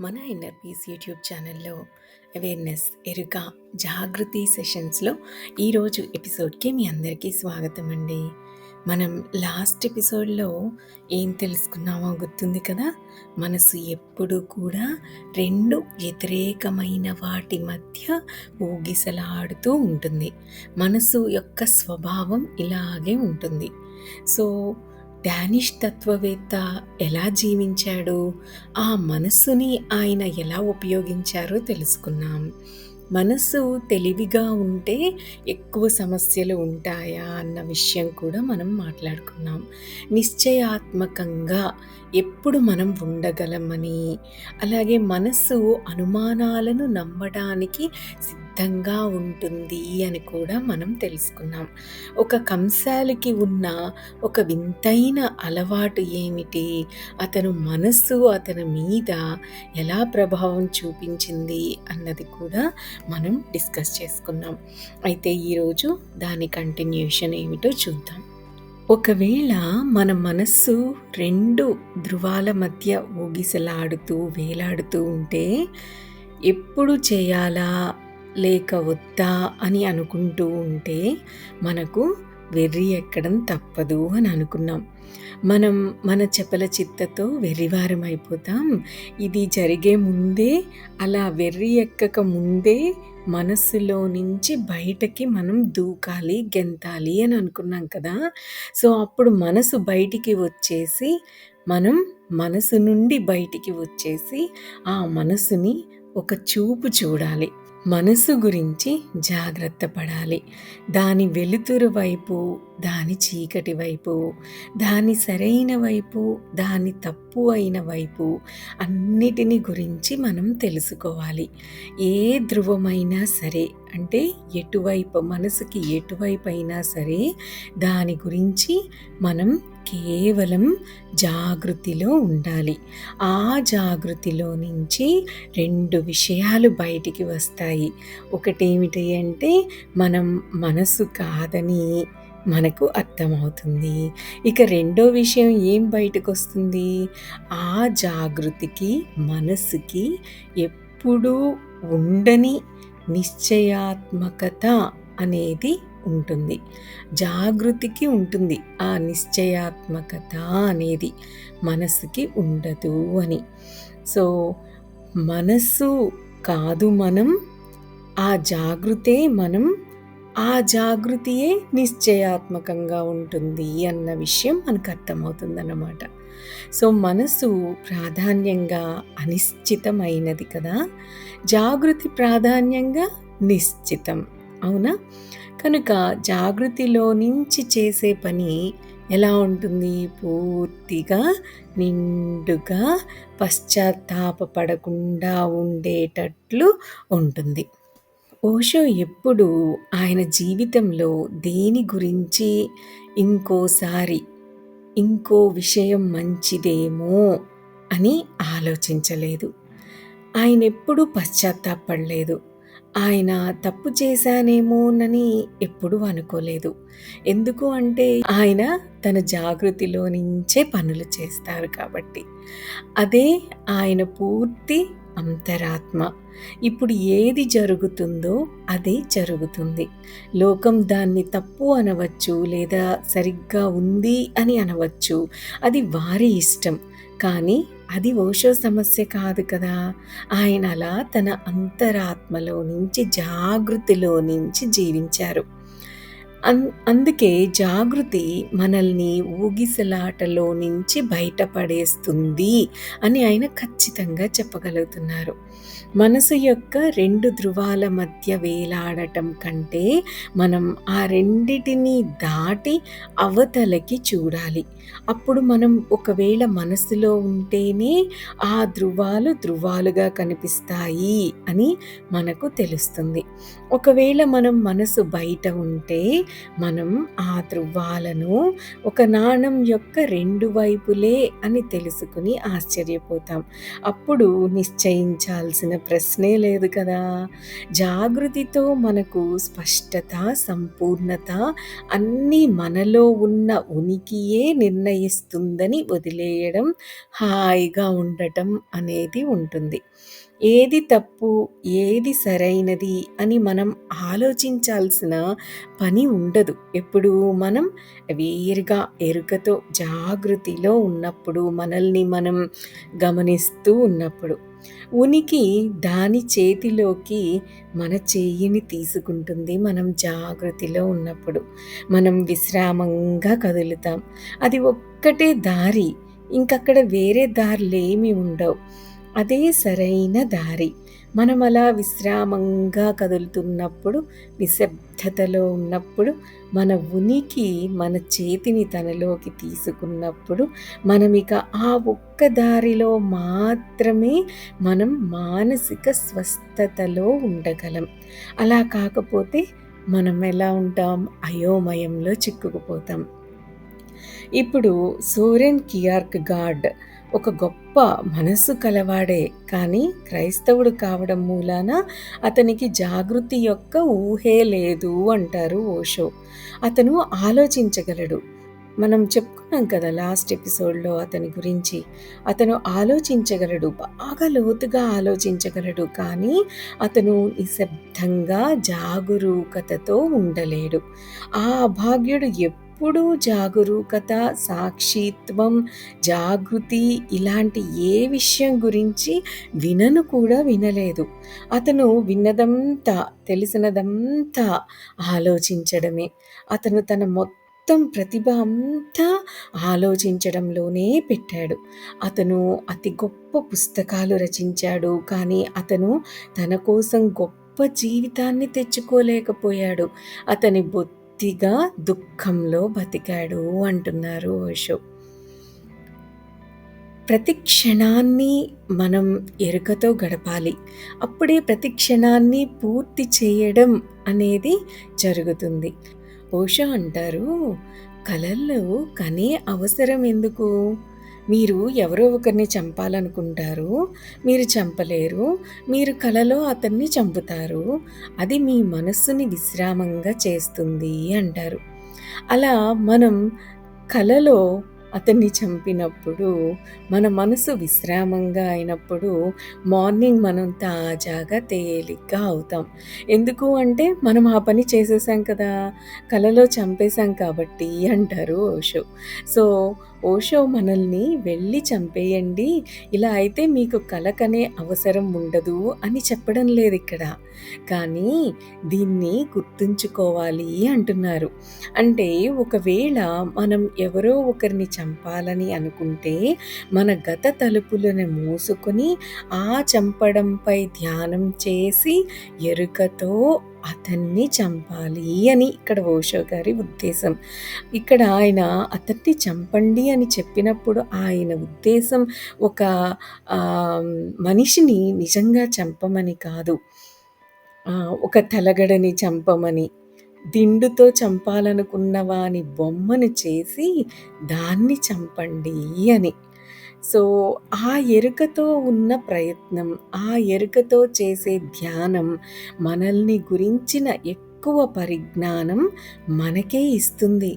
మన inner peace YouTube ఛానల్లో awareness ఎరుక జాగృతి సెషన్స్లో ఈరోజు ఎపిసోడ్కి మీ అందరికీ స్వాగతం అండి. మనం లాస్ట్ ఎపిసోడ్లో ఏం తెలుసుకున్నామో గుర్తుంది కదా. మనసు ఎప్పుడు కూడా రెండు వ్యతిరేకమైన వాటి మధ్య ఊగిసలాడుతూ ఉంటుంది. మనసు యొక్క స్వభావం ఇలాగే ఉంటుంది. సో డానిష్ తత్వవేత్త ఎలా జీవించాడు, ఆ మనస్సుని ఆయన ఎలా ఉపయోగించారో తెలుసుకున్నాం. మనస్సు తెలివిగా ఉంటే ఎక్కువ సమస్యలు ఉంటాయా అన్న విషయం కూడా మనం మాట్లాడుకున్నాం. నిశ్చయాత్మకంగా ఎప్పుడు మనం ఉండగలమని, అలాగే మనస్సు అనుమానాలను నమ్మడానికి సిద్ధంగా ఉంటుంది అని కూడా మనం తెలుసుకున్నాం. ఒక కంసాలికి ఉన్న ఒక వింతైన అలవాటు ఏమిటి, అతను మనస్సు అతని మీద ఎలా ప్రభావం చూపించింది అన్నది కూడా మనం డిస్కస్ చేసుకున్నాం. అయితే ఈరోజు దాని కంటిన్యూషన్ ఏమిటో చూద్దాం. ఒకవేళ మన మనస్సు రెండు ధృవాల మధ్య ఊగిసలాడుతూ వేలాడుతూ ఉంటే ఎప్పుడు చేయాలా లేక వద్దా అని అనుకుంటూ ఉంటే మనకు వెర్రి ఎక్కడం తప్పదు అని అనుకున్నాం. మనం మన చపల చిత్తతో వెర్రివారం అయిపోతాం. ఇది జరిగే ముందే, అలా వెర్రి ఎక్కక ముందే మనస్సులో నుంచి బయటకి మనం దూకాలి, గెంతాలి అని అనుకున్నాం కదా. సో అప్పుడు మనసు బయటికి వచ్చేసి, మనం మనసు నుండి బయటికి వచ్చేసి ఆ మనసుని ఒక చూపు చూడాలి. మనసు గురించి జాగ్రత్త పడాలి. దాని వెలుతురు వైపు, దాని చీకటి వైపు, దాని సరైన వైపు, దాని తప్పు అయిన వైపు అన్నిటిని గురించి మనం తెలుసుకోవాలి. ఏ ధ్రువమైనా సరే, అంటే ఎటువైపు మనసుకి ఎటువైపు అయినా సరే దాని గురించి మనం కేవలం జాగృతిలో ఉండాలి. ఆ జాగృతిలో నుంచి రెండు విషయాలు బయటికి వస్తాయి. ఒకటేమిటి అంటే మనం మనసు కాదని మనకు అర్థమవుతుంది. ఇక రెండో విషయం ఏం బయటకు వస్తుంది, ఆ జాగృతికి మనసుకి ఎప్పుడూ ఉండని నిశ్చయాత్మకత అనేది ఉంటుంది. జాగృతికి ఉంటుంది, ఆ నిశ్చయాత్మకత అనేది మనసుకి ఉండదు అని. సో మనస్సు కాదు మనం, ఆ జాగృతే మనం, ఆ జాగృతియే నిశ్చయాత్మకంగా ఉంటుంది అన్న విషయం మనకు అర్థమవుతుందన్నమాట. సో మనసు ప్రాధాన్యంగా అనిశ్చితమైనది కదా, జాగృతి ప్రాధాన్యంగా నిశ్చితం, అవునా? కనుక జాగృతిలో నుంచి చేసే పని ఎలా ఉంటుంది, పూర్తిగా నిండుగా పశ్చాత్తాపపడకుండా ఉండేటట్లు ఉంటుంది. ఓషో ఎప్పుడు ఆయన జీవితంలో దేని గురించి ఇంకో విషయం మంచిదేమో అని ఆలోచించలేదు. ఆయన ఎప్పుడూ పశ్చాత్తాపడలేదు. ఆయన తప్పు చేశానేమోనని ఎప్పుడూ అనుకోలేదు. ఎందుకు అంటే ఆయన తన జాగృతిలో నుంచే పనులు చేస్తారు కాబట్టి. అదే ఆయన పూర్తి అంతరాత్మ. ఇప్పుడు ఏది జరుగుతుందో అదే జరుగుతుంది. లోకం దాన్ని తప్పు అనవచ్చు, లేదా సరిగ్గా ఉంది అని అనవచ్చు. అది వారి ఇష్టం. కానీ అది ఓషో సమస్య కాదు కదా. ఆయన అలా తన అంతరాత్మలో నుంచి, జాగృతిలో నుంచి జీవించారు. అందుకే జాగృతి మనల్ని ఊగిసలాటలో నుంచి బయటపడేస్తుంది అని ఆయన ఖచ్చితంగా చెప్పగలుగుతున్నారు. మనసు యొక్క రెండు ధృవాల మధ్య వేలాడటం కంటే మనం ఆ రెండిటిని దాటి అవతలకి చూడాలి. అప్పుడు మనం ఒకవేళ మనసులో ఉంటేనే ఆ ధృవాలుగా కనిపిస్తాయి అని మనకు తెలుస్తుంది. ఒకవేళ మనం మనసు బయట ఉంటే మనం ఆ ధృవాలను ఒక నాణం యొక్క రెండు వైపులే అని తెలుసుకుని ఆశ్చర్యపోతాం. అప్పుడు నిశ్చయించాల్సింది ఆలోచించాల్సిన ప్రశ్నే లేదు కదా! జాగృతితో మనకు స్పష్టత, సంపూర్ణత అన్నీ మనలో ఉన్న ఉనికియే నిర్ణయిస్తుందని వదిలేయడం, హాయిగా ఉండటం అనేది ఉంటుంది. ఏది తప్పు, ఏది సరైనది అని మనం ఆలోచించాల్సిన పని ఉండదు. ఎప్పుడు మనం వేరుగా ఎరుకతో జాగృతిలో ఉన్నప్పుడు, మనల్ని మనం గమనిస్తూ ఉన్నప్పుడు. ఉనికి దాని చేతిలోకి మన చెయ్యిని తీసుకుంటుంది మనం జాగృతిలో ఉన్నప్పుడు. మనం విశ్రామంగా కదులుతాం. అది ఒక్కటే దారి. ఇంకక్కడ వేరే దారులేమి ఉండవు. అదే సరైన దారి. మనమలా విశ్రామంగా కదులుతున్నప్పుడు, నిశ్శబ్దతలో ఉన్నప్పుడు, మన ఉనికి మన చేతిని తనలోకి తీసుకున్నప్పుడు, మనమిక ఆ ఒక్క దారిలో మాత్రమే మనం మానసిక స్వస్థతలో ఉండగలం. అలా కాకపోతే మనం ఎలా ఉంటాం? అయోమయంలో చిక్కుకుపోతాం. ఇప్పుడు సోరెన్ కియార్కెగార్డ్ ఒక గొప్ప మనస్సు కలవాడే, కానీ క్రైస్తవుడు కావడం మూలాన అతనికి జాగృతి యొక్క ఊహే లేదు అంటారు ఓషో. అతను ఆలోచించగలడు. మనం చెప్పుకున్నాం కదా లాస్ట్ ఎపిసోడ్‌లో అతని గురించి. అతను ఆలోచించగలడు. బాగా లోతుగా ఆలోచించగలడు. కానీ అతను నిశ్శబ్దంగా జాగరూకతతో ఉండలేడు. ఆ అభాగ్యుడు ఎప్పుడూ జాగరూకత, సాక్షిత్వం, జాగృతి ఇలాంటి ఏ విషయం గురించి కూడా వినలేదు. అతను విన్నదంతా, తెలిసినదంతా ఆలోచించడమే. అతను తన మొత్తం ప్రతిభ అంతా ఆలోచించడంలోనే పెట్టాడు. అతను అతి గొప్ప పుస్తకాలు రచించాడు. కానీ అతను తన కోసం గొప్ప జీవితాన్ని తెచ్చుకోలేకపోయాడు. అతని బొత్తిగా దుఃఖంలో బతికాడు అంటున్నారు ఓషో. ప్రతి క్షణాన్ని మనం ఎరుకతో గడపాలి. అప్పుడే ప్రతి క్షణాన్ని పూర్తి చేయడం అనేది జరుగుతుంది. ఓషో అంటారు, కలల్లో కనే అవసరం ఎందుకు? మీరు ఎవరో ఒకరిని చంపాలనుకుంటారు. మీరు చంపలేరు. మీరు కలలో అతన్ని చంపుతారు. అది మీ మనస్సుని విశ్రామంగా చేస్తుంది అంటారు. అలా మనం కలలో అతన్ని చంపినప్పుడు, మన మనసు విశ్రామంగా అయినప్పుడు, మార్నింగ్ మనం తాజాగా, తేలిగ్గా అవుతాం. ఎందుకు అంటే, మనం ఆ పని చేసేసాం కదా! కలలో చంపేసాం కాబట్టి అంటారు ఓషో. సో, ఓషో మనల్ని వెళ్ళి చంపేయండి, ఇలా అయితే మీకు కల కనే అవసరం ఉండదు అని చెప్పడం లేదిక్కడ. కానీ దీన్ని గుర్తుంచుకోవాలి అంటున్నారు. అంటే ఒకవేళ మనం ఎవరో ఒకరిని చంపాలని అనుకుంటే, మన గత తలుపులను మూసుకొని, ఆ చంపడంపై ధ్యానం చేసి, ఎరుకతో అతన్ని చంపాలి అని ఇక్కడ ఓషో గారి ఉద్దేశం. ఇక్కడ ఆయన అతన్ని చంపండి అని చెప్పినప్పుడు ఆయన ఉద్దేశం ఒక మనిషిని నిజంగా చంపమని కాదు. ఒక తలగడని చంపమని, దిండుతో చంపాలనుకున్న వాని బొమ్మను చేసి దాన్ని చంపండి అని. సో, ఆ ఎరుకతో ఉన్న ప్రయత్నం, ఆ ఎరుకతో చేసే ధ్యానం మనల్ని గురించిన ఎక్కువ పరిజ్ఞానం మనకే ఇస్తుంది.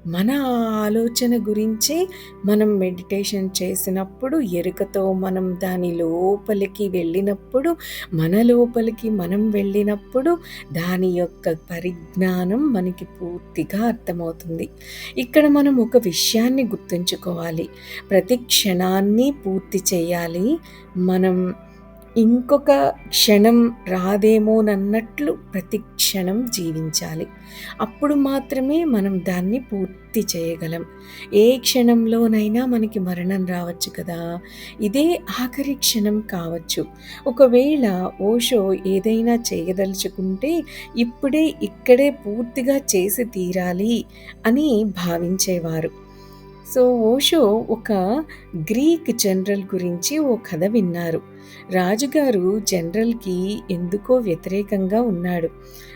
మన ఆలోచన గురించే మనం మెడిటేషన్ చేసినప్పుడు, ఎరుకతో మనం దాని లోపలికి వెళ్ళినప్పుడు, మన లోపలికి మనం వెళ్ళినప్పుడు దాని యొక్క పరిజ్ఞానం మనకి పూర్తిగా అర్థమవుతుంది. ఇక్కడ మనం ఒక విషయాన్ని గుర్తుంచుకోవాలి. ప్రతి క్షణాన్ని పూర్తి చేయాలి. మనం ఇంకొక క్షణం రాదేమోనన్నట్లు ప్రతి క్షణం జీవించాలి. అప్పుడు మాత్రమే మనం దాన్ని పూర్తి చేయగలం. ఏ క్షణంలోనైనా మనకి మరణం రావచ్చు కదా! ఇదే ఆఖరి క్షణం కావచ్చు. ఒకవేళ ఓషో ఏదైనా చేయదలుచుకుంటే ఇప్పుడే, ఇక్కడే పూర్తిగా చేసి తీరాలి అని భావించేవారు. సో, ఓషో ఒక గ్రీక్ జనరల్ గురించి ఓ కథ విన్నారు. రాజుగారు జనరల్‌కి ఎందుకో వ్యతిరేకంగా ఉన్నాడు.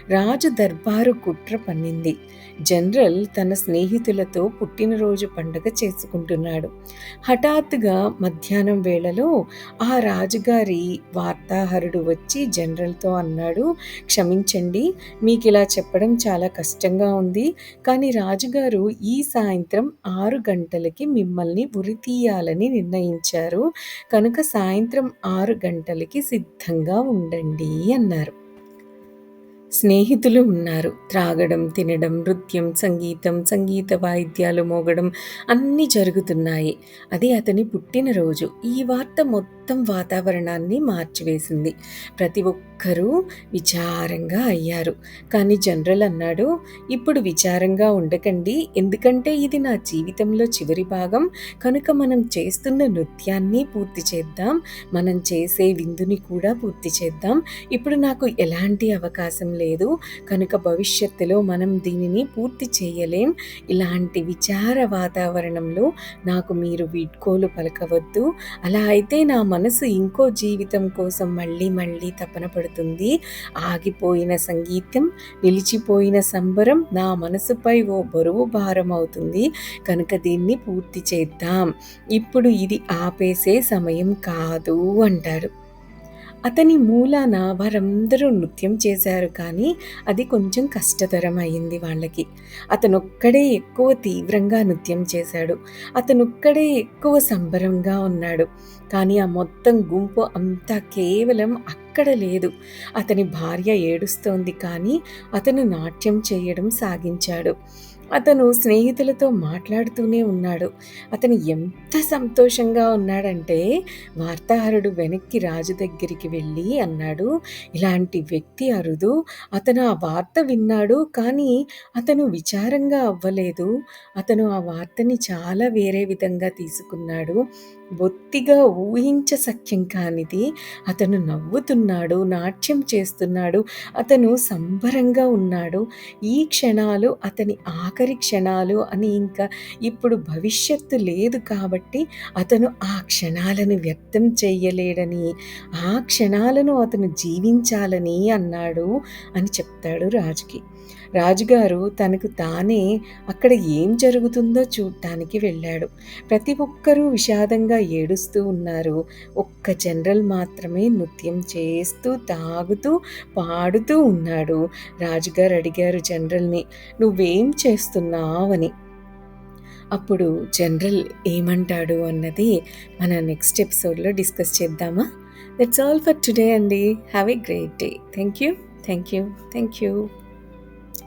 రాజు దర్బారు కుట్ర పన్నింది. జనరల్ తన స్నేహితులతో పుట్టినరోజు పండగ చేసుకుంటున్నాడు. హఠాత్తుగా మధ్యాహ్నం వేళలో ఆ రాజుగారి వార్తాహరుడు వచ్చి జనరల్‌తో అన్నాడు, "క్షమించండి, మీకిలా చెప్పడం చాలా కష్టంగా ఉంది. కానీ రాజుగారు ఈ సాయంత్రం 6 గంటలకి మిమ్మల్ని ఉరితీయాలని నిర్ణయించారు. కనుక సాయంత్రం 6 గంటలకి సిద్ధంగా ఉండండి" అన్నారు. స్నేహితులు ఉన్నారు. త్రాగడం, తినడం, నృత్యం, సంగీతం, సంగీత వాయిద్యాలు మోగడం అన్నీ జరుగుతున్నాయి. అది అతని పుట్టినరోజు. ఈ వార్త మొత్తం వాతావరణాన్ని మార్చివేసింది. ప్రతి ఒక్కరూ విచారంగా అయ్యారు. కానీ జనరల్ అన్నాడు, "ఇప్పుడు విచారంగా ఉండకండి. ఎందుకంటే ఇది నా జీవితంలో చివరి భాగం. కనుక మనం చేస్తున్న నృత్యాన్ని పూర్తి చేద్దాం. మనం చేసే విందుని కూడా పూర్తి చేద్దాం. ఇప్పుడు నాకు ఎలాంటి అవకాశం లేదు. కనుక భవిష్యత్తులో మనం దీనిని పూర్తి చేయలేం. ఇలాంటి విచార వాతావరణంలో నాకు మీరు వీడ్కోలు పలకవద్దు. అలా అయితే నా మనసు ఇంకో జీవితం కోసం మళ్ళీ మళ్ళీ తపన పడుతుంది. ఆగిపోయిన సంగీతం, నిలిచిపోయిన సంబరం నా మనసుపై ఓ బరువు భారం అవుతుంది. కనుక దీన్ని పూర్తి చేద్దాం. ఇప్పుడు ఇది ఆపేసే సమయం కాదు" అంటాడు. అతని మూలాన వారందరూ నృత్యం చేశారు, కానీ అది కొంచెం కష్టతరం అయింది వాళ్ళకి. అతనొక్కడే ఎక్కువ తీవ్రంగా నృత్యం చేశాడు. అతనొక్కడే ఎక్కువ సంబరంగా ఉన్నాడు. కానీ ఆ మొత్తం గుంపు అంతా కేవలం అక్కడ లేదు. అతని భార్య ఏడుస్తోంది, కానీ అతను నాట్యం చేయడం సాగించాడు. అతను స్నేహితులతో మాట్లాడుతూనే ఉన్నాడు. అతను ఎంత సంతోషంగా ఉన్నాడంటే, వార్తాహరుడు వెనక్కి రాజు దగ్గరికి వెళ్ళి అన్నాడు, "ఇలాంటి వ్యక్తి అరుదు. అతను ఆ వార్త విన్నాడు, కానీ అతను విచారంగా అవ్వలేదు. అతను ఆ వార్తని చాలా వేరే విధంగా తీసుకున్నాడు. బొత్తిగా ఊహించశక్యం కానిది. అతను నవ్వుతున్నాడు, నాట్యం చేస్తున్నాడు, అతను సంబరంగా ఉన్నాడు. ఈ క్షణాలు అతని ఆఖరి క్షణాలు అని, ఇంకా ఇప్పుడు భవిష్యత్తు లేదు కాబట్టి అతను ఆ క్షణాలను వ్యర్థం చెయ్యలేడని, ఆ క్షణాలను అతను జీవించాలని అన్నాడు" అని చెప్తాడు రాజుకి. రాజుగారు తనకు తానే అక్కడ ఏం జరుగుతుందో చూడ్డానికి వెళ్ళాడు. ప్రతి ఒక్కరూ విషాదంగా ఏడుస్తూ ఉన్నారు. ఒక్క జనరల్ మాత్రమే నృత్యం చేస్తూ, తాగుతూ, పాడుతూ ఉన్నాడు. రాజుగారు అడిగారు జనరల్‌ని, "నువ్వేం చేస్తున్నావని?" అప్పుడు జనరల్ ఏమంటాడు అన్నది మన నెక్స్ట్ ఎపిసోడ్‌లో డిస్కస్ చేద్దామా? దట్స్ ఆల్ ఫర్ టుడే అండి. Have a great day. Thank you. Thank you. Thank you.